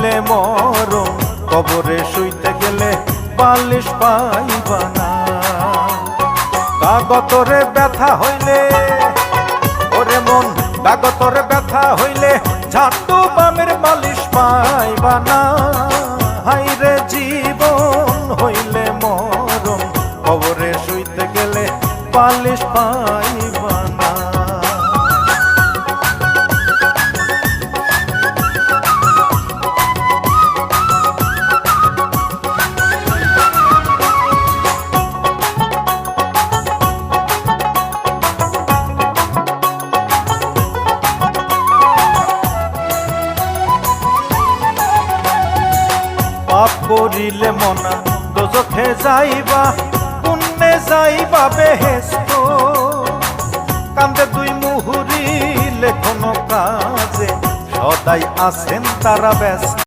হইলে মরণ, কবরে শুইতে গেলে বালিশ পাইবা না। কাগতরে ব্যথা হইলে ওরে মন, কাগতরে ব্যথা হইলে ঝাঁটু বামের বালিশ পাইবা না। হাইরে জীবন হইলে মরণ, কবরে শুইতে গেলে বালিশ পাইবা না। পাপ করিলে মনা দোজখে যাইবা, পুণ্যে যাইবা বেহেশত। কান্দে দুই মুহুরি লেখনো কাজে, সদাই আছেন তারা ব্যস্ত।